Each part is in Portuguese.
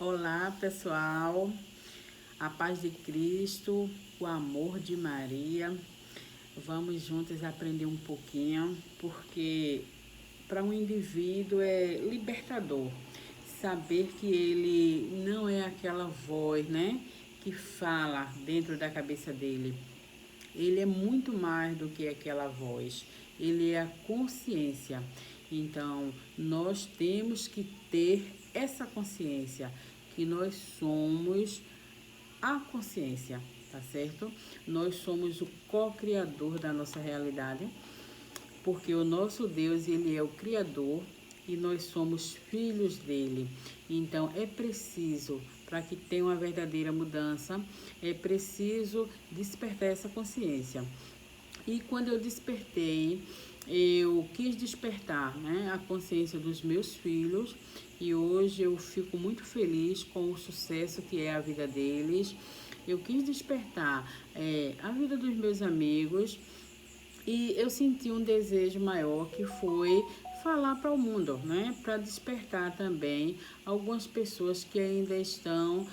Olá, pessoal. A paz de Cristo, o amor de Maria. Vamos juntos aprender um pouquinho, porque para um indivíduo é libertador saber que ele não é aquela voz, né, que fala dentro da cabeça dele. Ele é muito mais do que aquela voz. Ele é a consciência. Então, nós temos que ter essa consciência que nós somos a consciência, tá certo? Nós somos o co-criador da nossa realidade, porque o nosso Deus, ele é o criador e nós somos filhos dele. Então é preciso, para que tenha uma verdadeira mudança, é preciso despertar essa consciência. E quando eu despertei, eu quis despertar, né, a consciência dos meus filhos, e hoje eu fico muito feliz com o sucesso que é a vida deles. Eu quis despertar a vida dos meus amigos, e eu senti um desejo maior, que foi falar para o mundo, né? Para despertar também algumas pessoas que ainda estão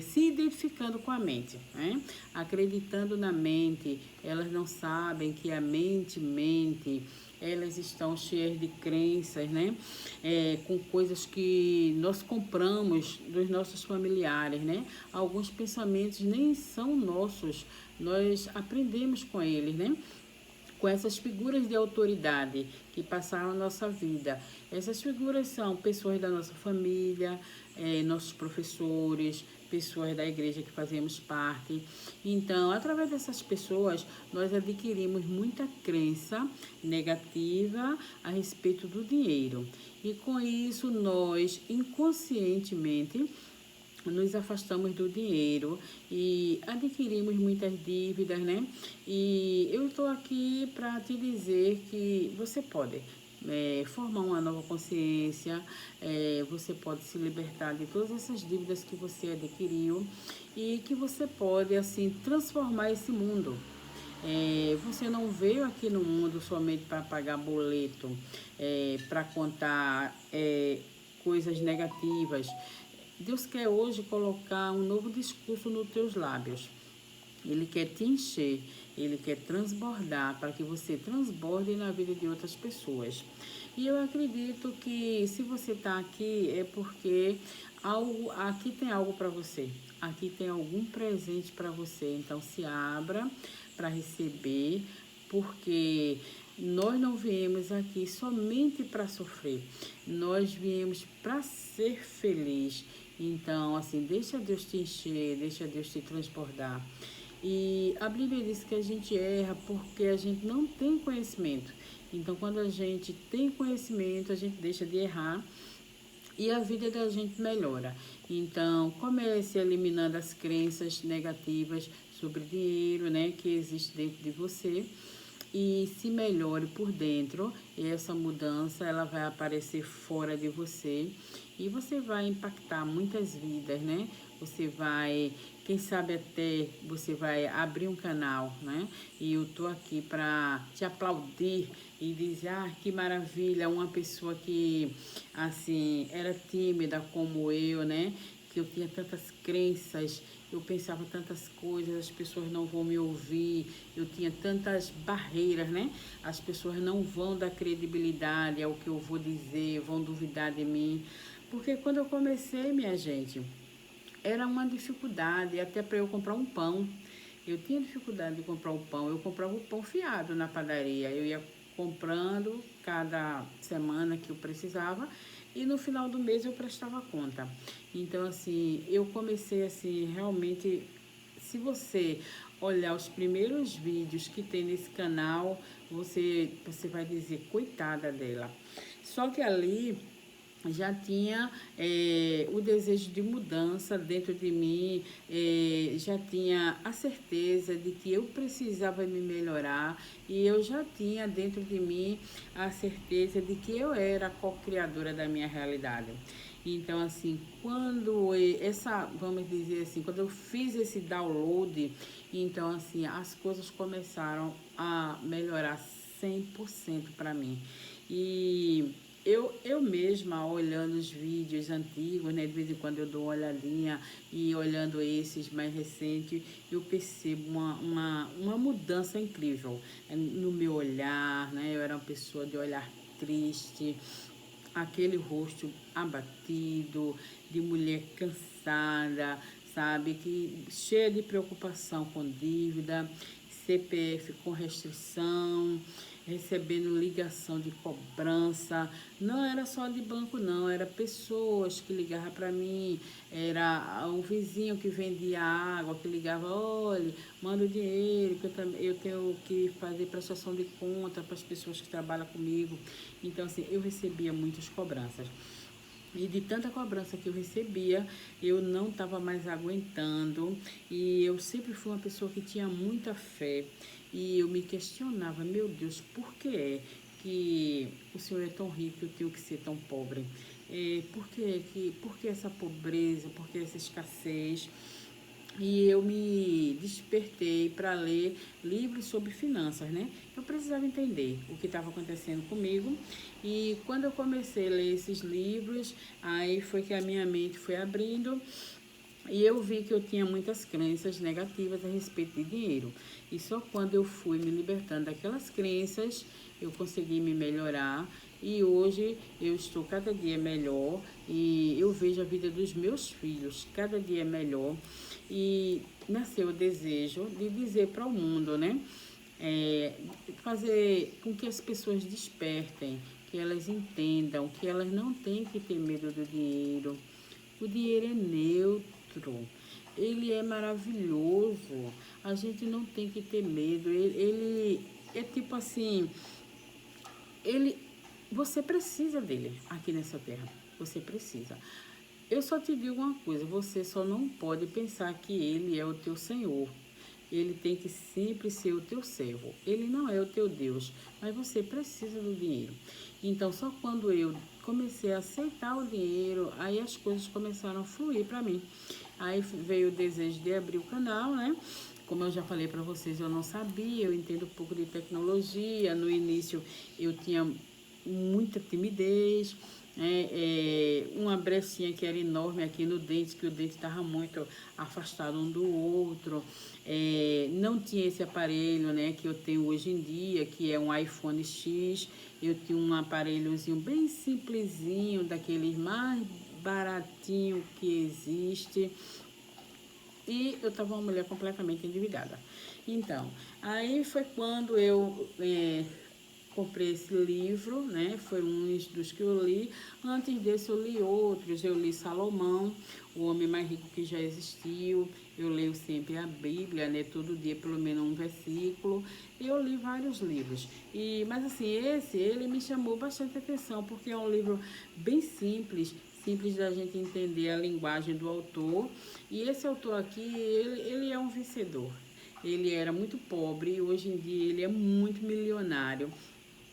se identificando com a mente, né? Acreditando na mente. Elas não sabem que a mente mente. Elas estão cheias de crenças, né? Com coisas que nós compramos dos nossos familiares, né? Alguns pensamentos nem são nossos, nós aprendemos com eles, né? Com essas figuras de autoridade que passaram a nossa vida. Essas figuras são pessoas da nossa família, nossos professores, pessoas da igreja que fazemos parte. Então, através dessas pessoas, nós adquirimos muita crença negativa a respeito do dinheiro. E com isso, nós inconscientemente nos afastamos do dinheiro e adquirimos muitas dívidas, né? E eu estou aqui para te dizer que você pode formar uma nova consciência, você pode se libertar de todas essas dívidas que você adquiriu e que você pode, assim, transformar esse mundo. Você não veio aqui no mundo somente para pagar boleto, para contar coisas negativas. Deus quer hoje colocar um novo discurso nos teus lábios. Ele quer te encher, ele quer transbordar para que você transborde na vida de outras pessoas. E eu acredito que se você está aqui é porque aqui tem algo para você. Aqui tem algum presente para você. Então se abra para receber, porque nós não viemos aqui somente para sofrer. Nós viemos para ser feliz. Então, assim, deixa Deus te encher, deixa Deus te transbordar. E a Bíblia diz que a gente erra porque a gente não tem conhecimento. Então, quando a gente tem conhecimento, a gente deixa de errar e a vida da gente melhora. Então, comece eliminando as crenças negativas sobre dinheiro, né, que existe dentro de você, e se melhore por dentro. E essa mudança, ela vai aparecer fora de você e você vai impactar muitas vidas, né? Você vai, quem sabe até você vai abrir um canal, né? E eu tô aqui para te aplaudir e dizer, ah, que maravilha, uma pessoa que, assim, era tímida como eu, né? Que eu tinha tantas crenças, eu pensava tantas coisas, as pessoas não vão me ouvir, eu tinha tantas barreiras, né? As pessoas não vão dar credibilidade ao que eu vou dizer, vão duvidar de mim. Porque quando eu comecei, minha gente, era uma dificuldade até para eu comprar um pão. Eu tinha dificuldade de comprar o pão. Eu comprava o pão fiado na padaria. Eu ia comprando cada semana que eu precisava e no final do mês eu prestava conta. Então, assim, eu comecei assim, realmente, se você olhar os primeiros vídeos que tem nesse canal, você vai dizer, coitada dela. Só que ali já tinha o desejo de mudança dentro de mim, já tinha a certeza de que eu precisava me melhorar e eu já tinha dentro de mim a certeza de que eu era a co-criadora da minha realidade. Então, assim, vamos dizer assim, quando eu fiz esse download, então, assim, as coisas começaram a melhorar 100% para mim. E eu mesma, olhando os vídeos antigos, né, de vez em quando eu dou uma olhadinha e olhando esses mais recentes, eu percebo uma mudança incrível no meu olhar, né? Eu era uma pessoa de olhar triste, aquele rosto abatido, de mulher cansada, sabe? Que cheia de preocupação com dívida, CPF com restrição, recebendo ligação de cobrança. Não era só de banco, não, era pessoas que ligavam para mim, era o vizinho que vendia água, que ligava, olha, manda o dinheiro, que eu tenho que fazer prestação de conta para as pessoas que trabalham comigo. Então, assim, eu recebia muitas cobranças. E de tanta cobrança que eu recebia, eu não estava mais aguentando. E eu sempre fui uma pessoa que tinha muita fé. E eu me questionava, meu Deus, por que é que o Senhor é tão rico e eu tenho que ser tão pobre? Por que essa pobreza, por que essa escassez? E eu me despertei para ler livros sobre finanças, né? Eu precisava entender o que estava acontecendo comigo. E quando eu comecei a ler esses livros, aí foi que a minha mente foi abrindo e eu vi que eu tinha muitas crenças negativas a respeito de dinheiro. E só quando eu fui me libertando daquelas crenças, eu consegui me melhorar. E hoje eu estou cada dia melhor e eu vejo a vida dos meus filhos cada dia melhor. E nasceu o desejo de dizer para o mundo, né? Fazer com que as pessoas despertem, que elas entendam que elas não têm que ter medo do dinheiro. O dinheiro é neutro, ele é maravilhoso, a gente não tem que ter medo. Ele é tipo assim, ele, você precisa dele aqui nessa terra, você precisa. Eu só te digo uma coisa, você só não pode pensar que ele é o teu Senhor. Ele tem que sempre ser o teu servo. Ele não é o teu Deus, mas você precisa do dinheiro. Então, só quando eu comecei a aceitar o dinheiro, aí as coisas começaram a fluir para mim. Aí veio o desejo de abrir o canal, né? Como eu já falei para vocês, eu não sabia, eu entendo um pouco de tecnologia. No início eu tinha muita timidez, uma brechinha que era enorme aqui no dente, que o dente estava muito afastado um do outro. Não tinha esse aparelho, né, que eu tenho hoje em dia, que é um iPhone X. Eu tinha um aparelhozinho bem simplesinho, daqueles mais baratinho que existe. E eu estava uma mulher completamente endividada. Então, aí foi quando eu comprei esse livro, né? Foi um dos que eu li. Antes desse eu li outros. Eu li Salomão, o homem mais rico que já existiu. Eu leio sempre a Bíblia, né? Todo dia pelo menos um versículo. Eu li vários livros. Mas assim, ele me chamou bastante atenção, porque é um livro bem simples da gente entender a linguagem do autor. E esse autor aqui, ele é um vencedor. Ele era muito pobre e hoje em dia ele é muito milionário.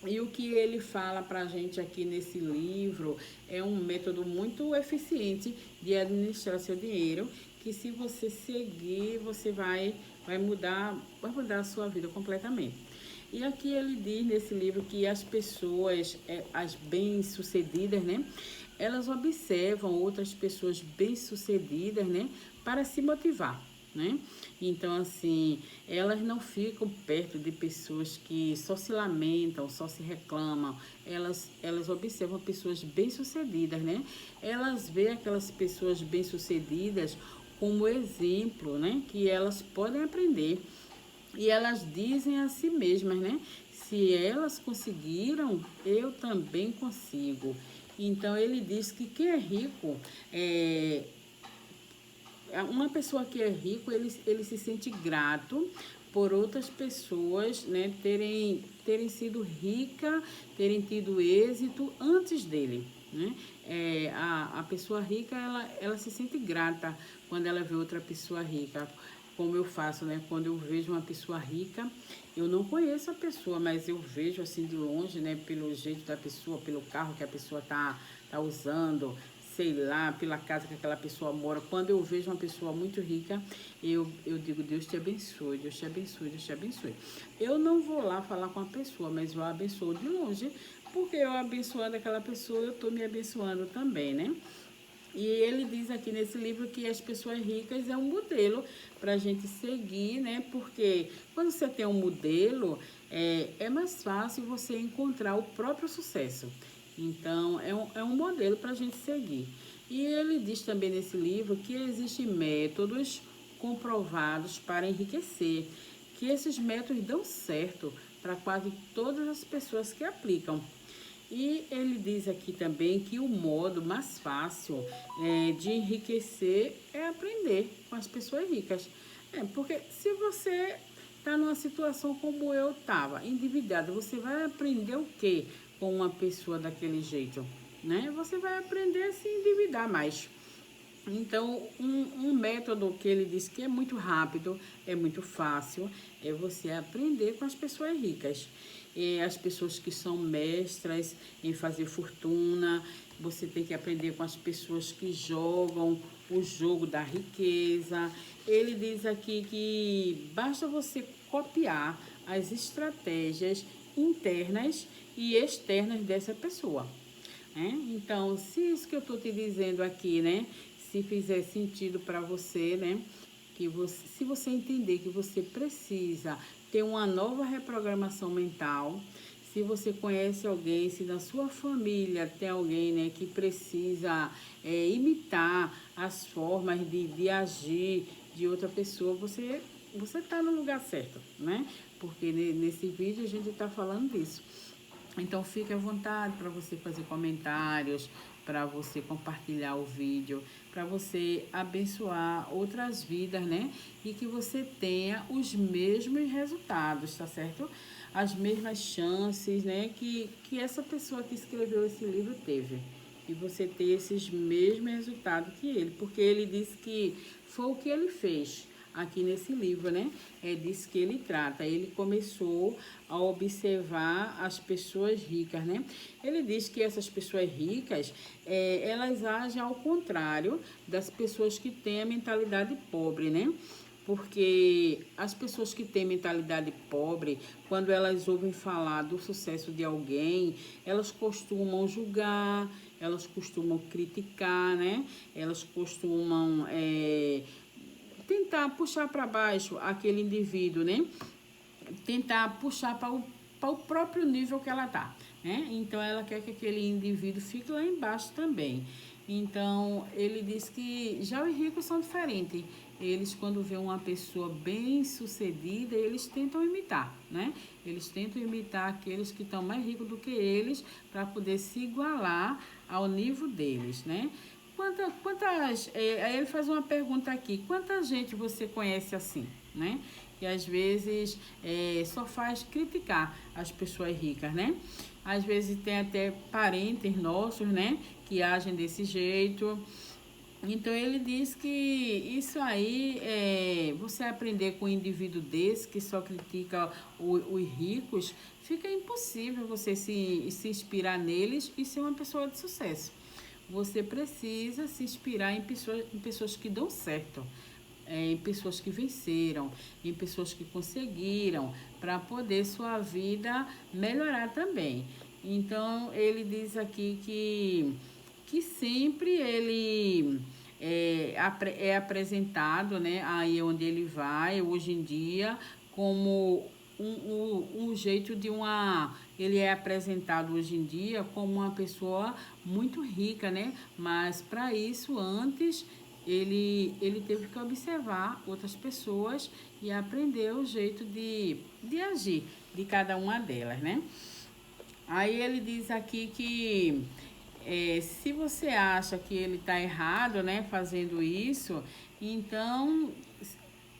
E o que ele fala para a gente aqui nesse livro é um método muito eficiente de administrar seu dinheiro, que se você seguir, você vai mudar a sua vida completamente. E aqui ele diz nesse livro que as pessoas, as bem-sucedidas, né? Elas observam outras pessoas bem-sucedidas, né? Para se motivar, né? Então, assim, elas não ficam perto de pessoas que só se lamentam, só se reclamam. Elas observam pessoas bem-sucedidas, né? Elas veem aquelas pessoas bem-sucedidas como exemplo, né? Que elas podem aprender. E elas dizem a si mesmas, né? Se elas conseguiram, eu também consigo. Então, ele diz que quem é rico uma pessoa que é rico, ele se sente grato por outras pessoas, né, terem sido ricas, terem tido êxito antes dele, né? A pessoa rica, ela se sente grata quando ela vê outra pessoa rica, como eu faço, né? Quando eu vejo uma pessoa rica, eu não conheço a pessoa, mas eu vejo assim de longe, né? Pelo jeito da pessoa, pelo carro que a pessoa tá usando, sei lá, pela casa que aquela pessoa mora. Quando eu vejo uma pessoa muito rica, eu digo, Deus te abençoe, Deus te abençoe, Deus te abençoe. Eu não vou lá falar com a pessoa, mas eu a abençoo de longe, porque eu abençoando aquela pessoa, eu estou me abençoando também, né? E ele diz aqui nesse livro que as pessoas ricas é um modelo para a gente seguir, né? Porque quando você tem um modelo, é mais fácil você encontrar o próprio sucesso. Então, é um modelo para a gente seguir. E ele diz também nesse livro que existem métodos comprovados para enriquecer, que esses métodos dão certo para quase todas as pessoas que aplicam. E ele diz aqui também que o modo mais fácil de enriquecer é aprender com as pessoas ricas. Porque se você está numa situação como eu estava, endividado, você vai aprender o quê com uma pessoa daquele jeito? Né? Você vai aprender a se endividar mais. Então, um método que ele diz que é muito rápido, é muito fácil, é você aprender com as pessoas ricas. E as pessoas que são mestras em fazer fortuna, você tem que aprender com as pessoas que jogam o jogo da riqueza. Ele diz aqui que basta você copiar as estratégias internas e externas dessa pessoa. Então, se isso que eu estou te dizendo aqui, né, se fizer sentido para você, né, se você entender que você precisa ter uma nova reprogramação mental, se você conhece alguém, se na sua família tem alguém, né, que precisa imitar as formas de agir de outra pessoa, você está no lugar certo, né? Porque nesse vídeo a gente está falando disso. Então fique à vontade para você fazer comentários, para você compartilhar o vídeo, para você abençoar outras vidas, né? E que você tenha os mesmos resultados, tá certo? As mesmas chances, né? Que essa pessoa que escreveu esse livro teve. E você ter esses mesmos resultados que ele, porque ele disse que foi o que ele fez aqui nesse livro, né? É disso que ele trata. Ele começou a observar as pessoas ricas, né? Ele diz que essas pessoas ricas, elas agem ao contrário das pessoas que têm a mentalidade pobre, né? Porque as pessoas que têm mentalidade pobre, quando elas ouvem falar do sucesso de alguém, elas costumam julgar, elas costumam criticar, né? Elas costumam tentar puxar para baixo aquele indivíduo, né? Tentar puxar para o próprio nível que ela está, né? Então ela quer que aquele indivíduo fique lá embaixo também. Então ele diz que já os ricos são diferentes. Eles, quando vê uma pessoa bem sucedida, eles tentam imitar, né? Eles tentam imitar aqueles que estão mais ricos do que eles para poder se igualar ao nível deles, né? Aí ele faz uma pergunta aqui: quanta gente você conhece assim, né? Que às vezes só faz criticar as pessoas ricas, né? Às vezes tem até parentes nossos, né? Que agem desse jeito. Então ele diz que isso aí, você aprender com um indivíduo desse que só critica os ricos, fica impossível você se inspirar neles e ser uma pessoa de sucesso. Você precisa se inspirar em pessoas que dão certo, em pessoas que venceram, em pessoas que conseguiram, para poder sua vida melhorar também. Então, ele diz aqui que sempre ele é apresentado, né, aí onde ele vai, hoje em dia, como um jeito de uma... Ele é apresentado hoje em dia como uma pessoa muito rica, né? Mas para isso, antes, ele teve que observar outras pessoas e aprender o jeito de agir de cada uma delas, né? Aí ele diz aqui que se você acha que ele está errado, né, fazendo isso, então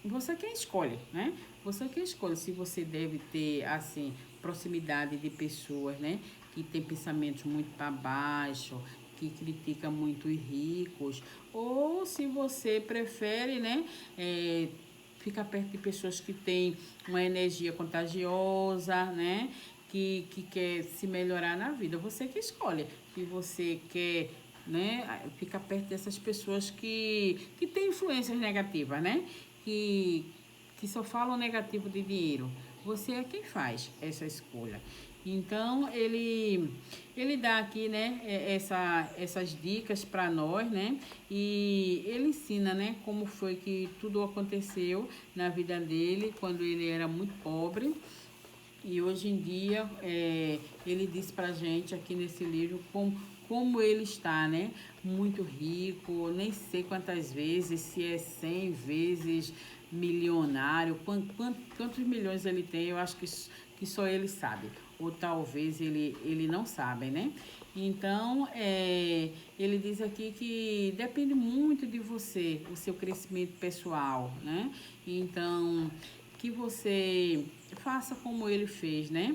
você quem escolhe, né? Você quem escolhe se você deve ter, assim, proximidade de pessoas, né, que tem pensamentos muito para baixo, que critica muito os ricos, ou se você prefere, né, ficar perto de pessoas que têm uma energia contagiosa, né, que quer se melhorar na vida. Você que escolhe se você quer, né, ficar perto dessas pessoas que têm influências negativas, né? Que só falam negativo de dinheiro. Você é quem faz essa escolha. Então, ele dá aqui, né, essas dicas para nós, né, e ele ensina, né, como foi que tudo aconteceu na vida dele, quando ele era muito pobre. E hoje em dia, ele diz pra gente aqui nesse livro como ele está, né? Muito rico, nem sei quantas vezes, se é 100 vezes milionário, quantos milhões ele tem, eu acho que só ele sabe. Ou talvez ele não sabe, né? Então, ele diz aqui que depende muito de você, o seu crescimento pessoal, né? Então, que você faça como ele fez, né?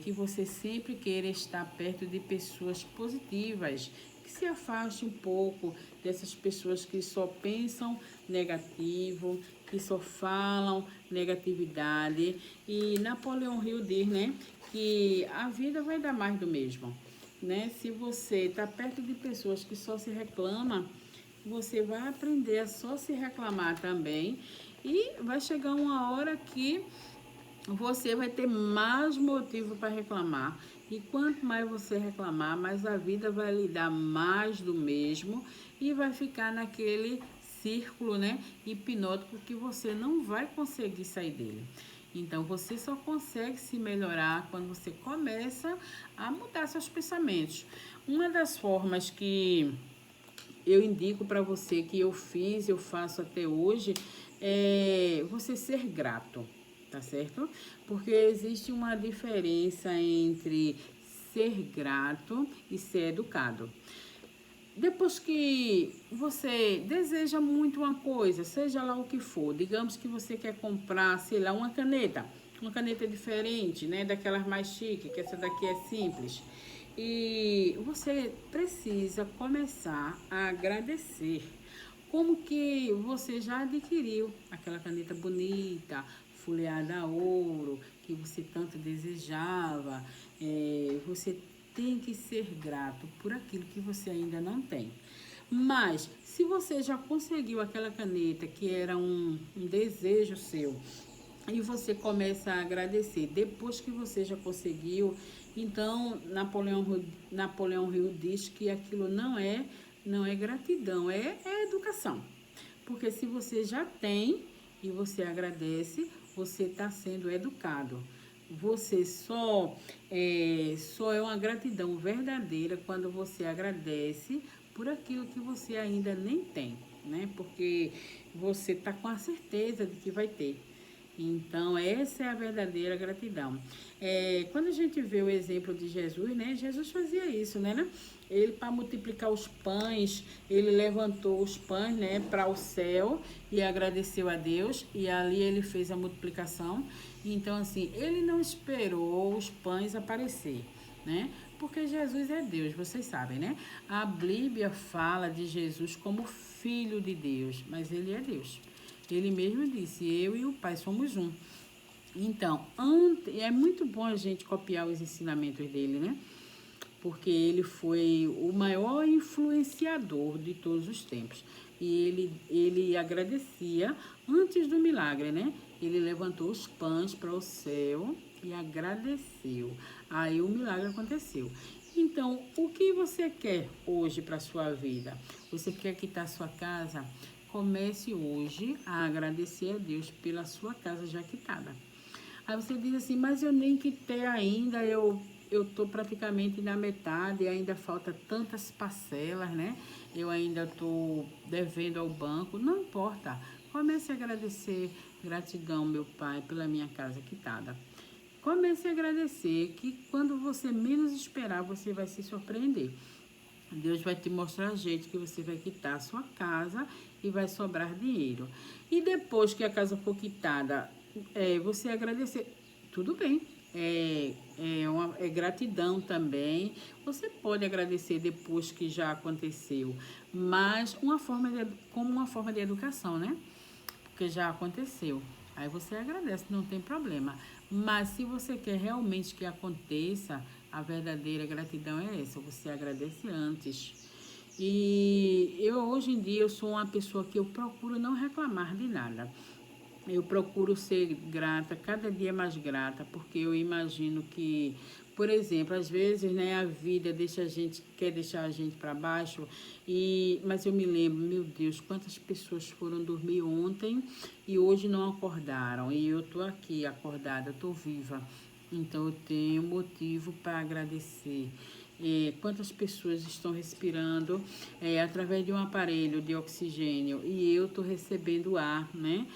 Que você sempre queira estar perto de pessoas positivas, que se afaste um pouco dessas pessoas que só pensam negativo, que só falam negatividade. E Napoleão Hill diz, né, que a vida vai dar mais do mesmo, né? Se você está perto de pessoas que só se reclamam, você vai aprender a só se reclamar também e vai chegar uma hora que você vai ter mais motivo para reclamar. E quanto mais você reclamar, mais a vida vai lhe dar mais do mesmo e vai ficar naquele círculo, né, hipnótico que você não vai conseguir sair dele. Então você só consegue se melhorar quando você começa a mudar seus pensamentos. Uma das formas que eu indico para você, que eu fiz, eu faço até hoje, é você ser grato, tá certo? Porque existe uma diferença entre ser grato e ser educado. Depois que você deseja muito uma coisa, seja lá o que for, digamos que você quer comprar, sei lá, uma caneta diferente, né, daquelas mais chiques, que essa daqui é simples. E você precisa começar a agradecer. Como que você já adquiriu aquela caneta bonita, folheada a ouro, que você tanto desejava. Você tem que ser grato por aquilo que você ainda não tem. Mas, se você já conseguiu aquela caneta que era um desejo seu, e você começa a agradecer depois que você já conseguiu, então Napoleão Hill diz que aquilo não é gratidão, é educação. Porque se você já tem e você agradece, você está sendo educado. Você só é uma gratidão verdadeira quando você agradece por aquilo que você ainda nem tem, né? Porque você está com a certeza de que vai ter. Então, essa é a verdadeira gratidão. Quando a gente vê o exemplo de Jesus, né? Jesus fazia isso, né? Ele, para multiplicar os pães, ele levantou os pães, né, para o céu e agradeceu a Deus. E ali ele fez a multiplicação. Então, assim, ele não esperou os pães aparecer, né? Porque Jesus é Deus, vocês sabem, né? A Bíblia fala de Jesus como filho de Deus, mas ele é Deus. Ele mesmo disse, eu e o Pai somos um. Então, é muito bom a gente copiar os ensinamentos dele, né? Porque ele foi o maior influenciador de todos os tempos. E ele agradecia antes do milagre, né? Ele levantou os pães para o céu e agradeceu. Aí o milagre aconteceu. Então, o que você quer hoje para a sua vida? Você quer quitar sua casa? Comece hoje a agradecer a Deus pela sua casa já quitada. Aí você diz assim, mas eu nem quitei ainda, eu estou praticamente na metade, ainda falta tantas parcelas, né? Eu ainda estou devendo ao banco. Não importa, comece a agradecer. Gratidão, meu Pai, pela minha casa quitada. Comece a agradecer que quando você menos esperar, você vai se surpreender. Deus vai te mostrar jeito que você vai quitar a sua casa e vai sobrar dinheiro. E depois que a casa for quitada, você agradecer, tudo bem. É gratidão também. Você pode agradecer depois que já aconteceu, mas como uma forma de educação, né? Porque já aconteceu. Aí você agradece, não tem problema. Mas se você quer realmente que aconteça, a verdadeira gratidão é essa, você agradece antes. E eu hoje em dia eu sou uma pessoa que eu procuro não reclamar de nada. Eu procuro ser grata, cada dia mais grata, porque eu imagino que, por exemplo, às vezes, né, a vida deixa a gente, quer deixar a gente para baixo, mas eu me lembro, meu Deus, quantas pessoas foram dormir ontem e hoje não acordaram, e eu tô aqui acordada, tô viva. Então eu tenho motivo para agradecer. Quantas pessoas estão respirando através de um aparelho de oxigênio e eu estou recebendo ar, né?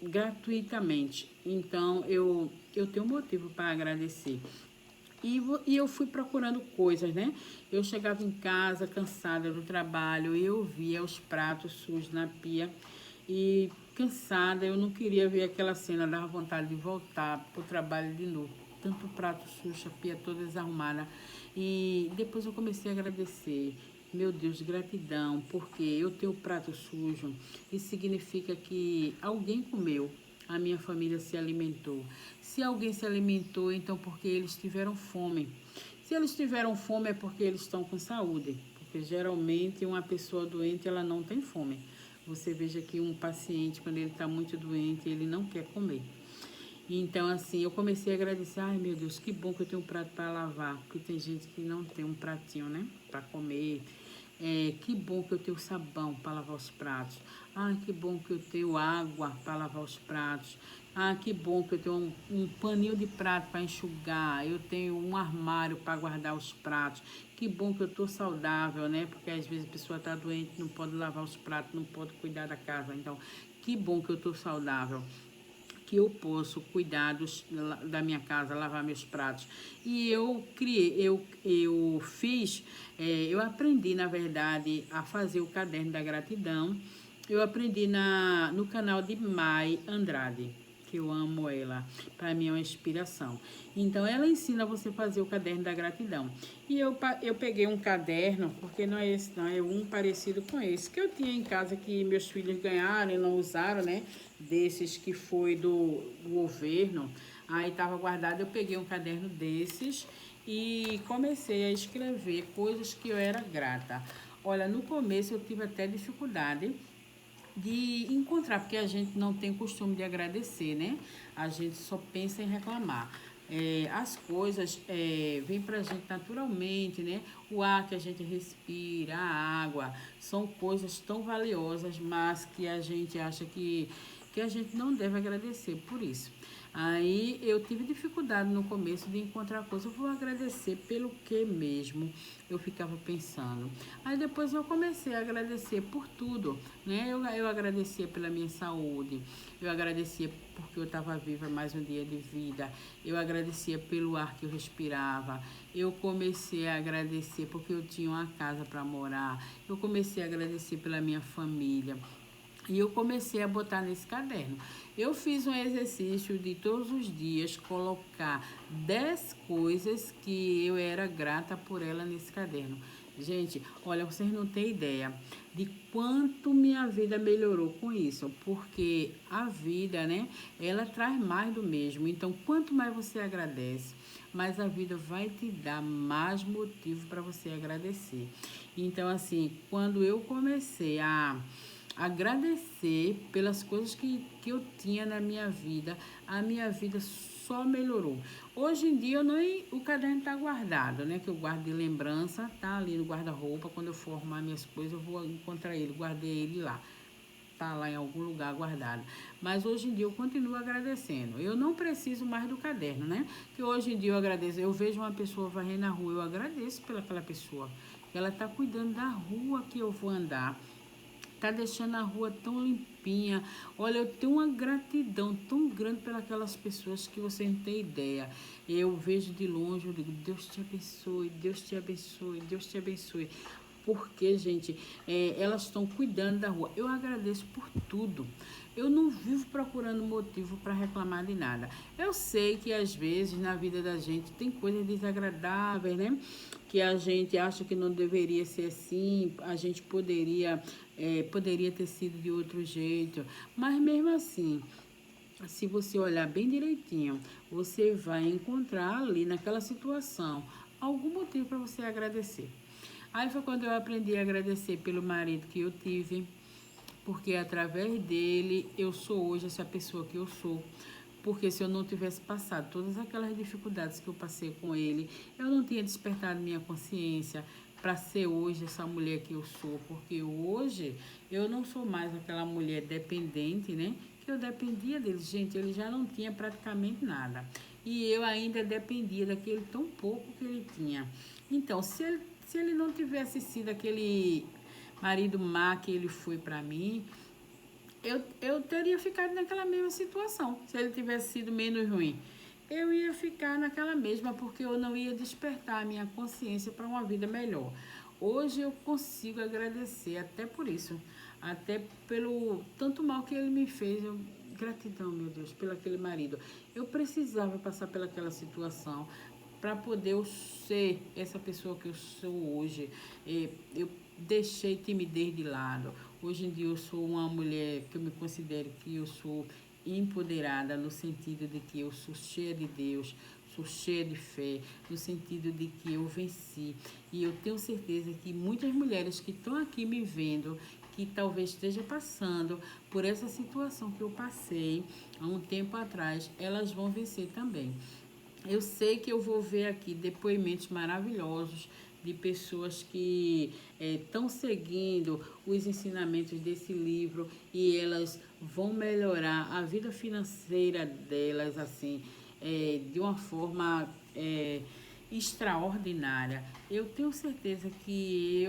Gratuitamente. Então eu tenho motivo para agradecer. E eu fui procurando coisas, né? Eu chegava em casa cansada do trabalho, eu via os pratos sujos na pia e cansada, eu não queria ver aquela cena, dava vontade de voltar pro trabalho de novo. Tanto prato sujo, a pia toda desarrumada. E depois eu comecei a agradecer. Meu Deus, gratidão, porque eu tenho prato sujo. Isso significa que alguém comeu, a minha família se alimentou. Se alguém se alimentou, então porque eles tiveram fome. Se eles tiveram fome é porque eles estão com saúde, porque geralmente uma pessoa doente ela não tem fome. Você veja que um paciente, quando ele está muito doente, ele não quer comer. Então, assim, eu comecei a agradecer. Ai, meu Deus, que bom que eu tenho um prato para lavar. Porque tem gente que não tem um pratinho, né? Para comer. Que bom que eu tenho sabão para lavar os pratos. Ah, que bom que eu tenho água para lavar os pratos. Ah, que bom que eu tenho um paninho de prato para enxugar. Eu tenho um armário para guardar os pratos. Que bom que eu estou saudável, né? Porque às vezes a pessoa está doente, não pode lavar os pratos, não pode cuidar da casa. Então, que bom que eu estou saudável, que eu posso cuidar da minha casa, lavar meus pratos. E eu criei, eu fiz, eu aprendi, na verdade, a fazer o caderno da gratidão. Eu aprendi no canal de Mai Andrade, que eu amo ela, para mim é uma inspiração. Então, ela ensina você a fazer o caderno da gratidão. E eu peguei um caderno, porque não é esse não, é um parecido com esse, que eu tinha em casa, que meus filhos ganharam e não usaram, né? Desses que foi do governo. Aí estava guardado, eu peguei um caderno desses e comecei a escrever coisas que eu era grata. Olha, no começo eu tive até dificuldade de encontrar, porque a gente não tem costume de agradecer, né? A gente só pensa em reclamar. As coisas vêm pra gente naturalmente, né? O ar que a gente respira, a água, são coisas tão valiosas, mas que a gente acha que a gente não deve agradecer por isso. Aí eu tive dificuldade no começo de encontrar coisa. Eu vou agradecer pelo que mesmo? Eu ficava pensando. Aí depois eu comecei a agradecer por tudo, né? Eu agradecia pela minha saúde, eu agradecia porque eu estava viva mais um dia de vida, eu agradecia pelo ar que eu respirava, eu comecei a agradecer porque eu tinha uma casa para morar, eu comecei a agradecer pela minha família. E eu comecei a botar nesse caderno. Eu fiz um exercício de todos os dias colocar 10 coisas que eu era grata por ela nesse caderno. Gente, olha, vocês não têm ideia de quanto minha vida melhorou com isso, porque a vida, né, ela traz mais do mesmo. Então, quanto mais você agradece, mais a vida vai te dar mais motivo para você agradecer. Então, assim, quando eu comecei a agradecer pelas coisas que eu tinha na minha vida, a minha vida só melhorou. Hoje em dia o caderno está guardado, né? Que eu guardo de lembrança, tá ali no guarda-roupa. Quando eu for arrumar minhas coisas, eu vou encontrar ele, guardei ele lá. Tá lá em algum lugar guardado. Mas hoje em dia eu continuo agradecendo. Eu não preciso mais do caderno, né? Que hoje em dia eu agradeço. Eu vejo uma pessoa varrendo na rua, eu agradeço pelaquela pessoa. Ela está cuidando da rua que eu vou andar, tá deixando a rua tão limpinha. Olha, eu tenho uma gratidão tão grande pelas pessoas que você não tem ideia. Eu vejo de longe, eu digo, Deus te abençoe, Deus te abençoe, Deus te abençoe. Porque, gente, elas estão cuidando da rua. Eu agradeço por tudo. Eu não vivo procurando motivo para reclamar de nada. Eu sei que às vezes na vida da gente tem coisas desagradáveis, né? Que a gente acha que não deveria ser assim, a gente poderia ter sido de outro jeito. Mas mesmo assim, se você olhar bem direitinho, você vai encontrar ali naquela situação algum motivo para você agradecer. Aí foi quando eu aprendi a agradecer pelo marido que eu tive, porque através dele eu sou hoje essa pessoa que eu sou. Porque se eu não tivesse passado todas aquelas dificuldades que eu passei com ele, eu não tinha despertado minha consciência para ser hoje essa mulher que eu sou. Porque hoje eu não sou mais aquela mulher dependente, né? Que eu dependia dele. Gente, ele já não tinha praticamente nada. E eu ainda dependia daquele tão pouco que ele tinha. Então, se ele não tivesse sido aquele marido má que ele foi para mim, eu teria ficado naquela mesma situação. Se ele tivesse sido menos ruim, eu ia ficar naquela mesma, porque eu não ia despertar a minha consciência para uma vida melhor. Hoje eu consigo agradecer até por isso, até pelo tanto mal que ele me fez. Gratidão, meu Deus, pelo aquele marido. Eu precisava passar pelaquela situação para poder eu ser essa pessoa que eu sou hoje. Eu deixei timidez de lado. Hoje em dia eu sou uma mulher que eu me considero que eu sou empoderada, no sentido de que eu sou cheia de Deus, sou cheia de fé, no sentido de que eu venci. E eu tenho certeza que muitas mulheres que estão aqui me vendo, que talvez esteja passando por essa situação que eu passei há um tempo atrás, elas vão vencer também. Eu sei que eu vou ver aqui depoimentos maravilhosos de pessoas que estão seguindo os ensinamentos desse livro e elas vão melhorar a vida financeira delas, assim, de uma forma extraordinária. Eu tenho certeza que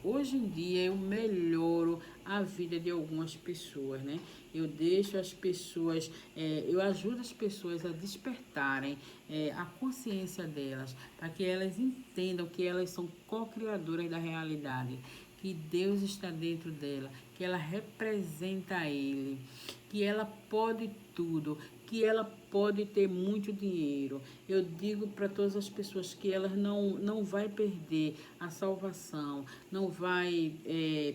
hoje em dia, eu melhoro a vida de algumas pessoas, né? Eu deixo as pessoas, eu ajudo as pessoas a despertarem a consciência delas, para que elas entendam que elas são co-criadoras da realidade, que Deus está dentro dela, que ela representa Ele, que ela pode tudo, que ela pode ter muito dinheiro. Eu digo para todas as pessoas que elas não vai perder a salvação, não vai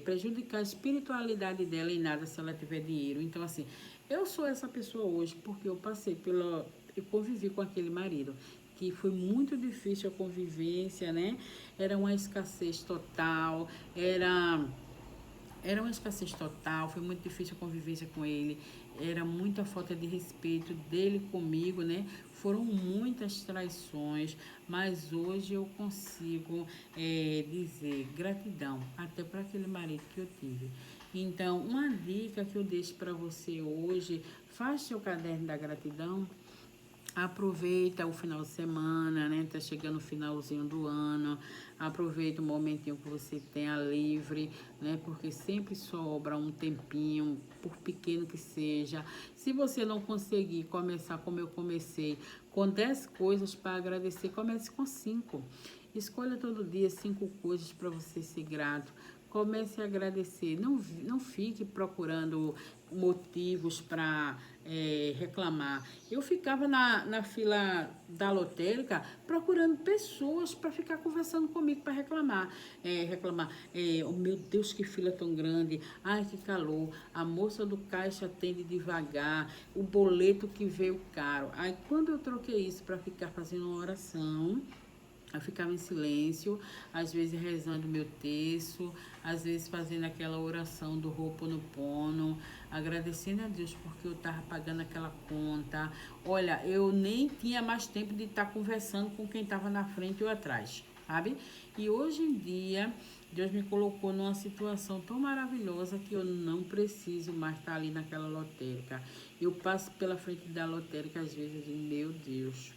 prejudicar a espiritualidade dela em nada se ela tiver dinheiro. Então, assim, eu sou essa pessoa hoje porque eu passei eu convivi com aquele marido, que foi muito difícil a convivência, né? Era uma escassez total, era uma escassez total, foi muito difícil a convivência com ele, era muita falta de respeito dele comigo, né? Foram muitas traições, mas hoje eu consigo dizer gratidão até para aquele marido que eu tive. Então, uma dica que eu deixo para você hoje, faz seu caderno da gratidão. Aproveita o final de semana, né? Tá chegando o finalzinho do ano. Aproveita o momentinho que você tenha livre, né? Porque sempre sobra um tempinho, por pequeno que seja. Se você não conseguir começar como eu comecei, com 10 coisas para agradecer, comece com 5. Escolha todo dia 5 coisas para você ser grato. Comece a agradecer. Não fique procurando motivos para reclamar. Eu ficava na fila da lotérica procurando pessoas para ficar conversando comigo para reclamar. Oh, meu Deus, que fila tão grande. Ai, que calor. A moça do caixa atende devagar. O boleto que veio caro. Aí, quando eu troquei isso para ficar fazendo uma oração, eu ficava em silêncio, às vezes rezando meu texto, às vezes fazendo aquela oração do Ho'oponopono, agradecendo a Deus porque eu estava pagando aquela conta. Olha, eu nem tinha mais tempo de estar conversando com quem estava na frente ou atrás, sabe? E hoje em dia, Deus me colocou numa situação tão maravilhosa que eu não preciso mais estar ali naquela lotérica. Eu passo pela frente da lotérica às vezes e digo, meu Deus,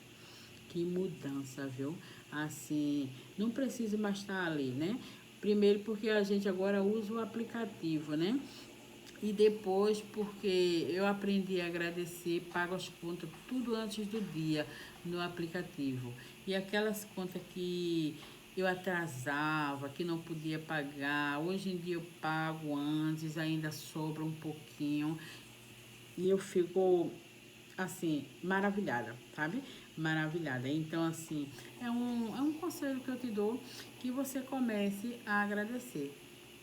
que mudança, viu? Assim, não precisa mais estar ali, né? Primeiro porque a gente agora usa o aplicativo, né? E depois porque eu aprendi a agradecer, pago as contas tudo antes do dia no aplicativo. E aquelas contas que eu atrasava, que não podia pagar, hoje em dia eu pago antes, ainda sobra um pouquinho. E eu fico assim, maravilhada, sabe? Maravilhada. Então, assim, é um conselho que eu te dou, que você comece a agradecer.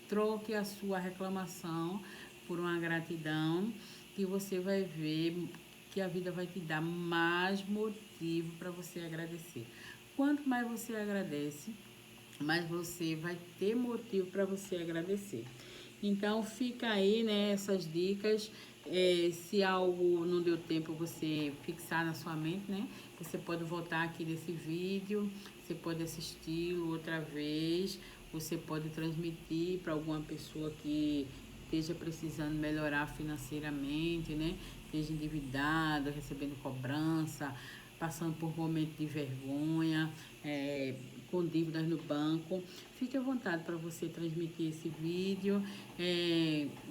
Troque a sua reclamação por uma gratidão, que você vai ver que a vida vai te dar mais motivo para você agradecer. Quanto mais você agradece, mais você vai ter motivo para você agradecer. Então, fica aí, né, essas dicas. Se algo não deu tempo você fixar na sua mente, né? Você pode voltar aqui nesse vídeo, você pode assistir outra vez, você pode transmitir para alguma pessoa que esteja precisando melhorar financeiramente, né? Esteja endividado, recebendo cobrança, passando por momentos de vergonha, com dívidas no banco. Fique à vontade para você transmitir esse vídeo.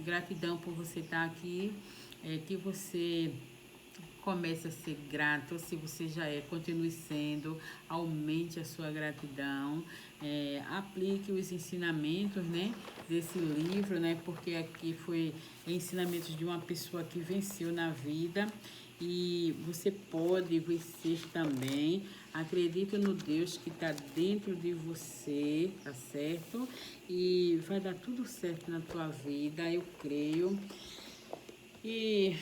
Gratidão por você estar aqui. Que você comece a ser grato. Se você já é, continue sendo. Aumente a sua gratidão. Aplique os ensinamentos, né, desse livro, né, porque aqui foi ensinamentos de uma pessoa que venceu na vida. E você pode vencer também. Acredita no Deus que está dentro de você, tá certo? E vai dar tudo certo na tua vida, eu creio. E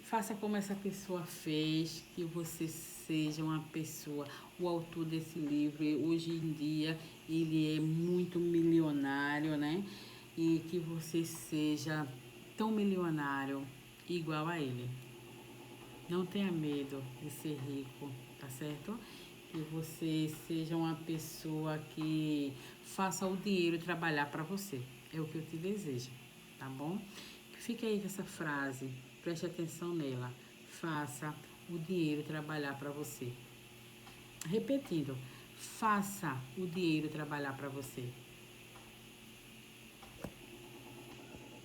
faça como essa pessoa fez, que você seja uma pessoa. O autor desse livro, hoje em dia, ele é muito milionário, né? E que você seja tão milionário igual a ele. Não tenha medo de ser rico, tá certo? Que você seja uma pessoa que faça o dinheiro trabalhar para você. É o que eu te desejo, tá bom? Fique aí com essa frase, preste atenção nela. Faça o dinheiro trabalhar para você. Repetindo, faça o dinheiro trabalhar para você.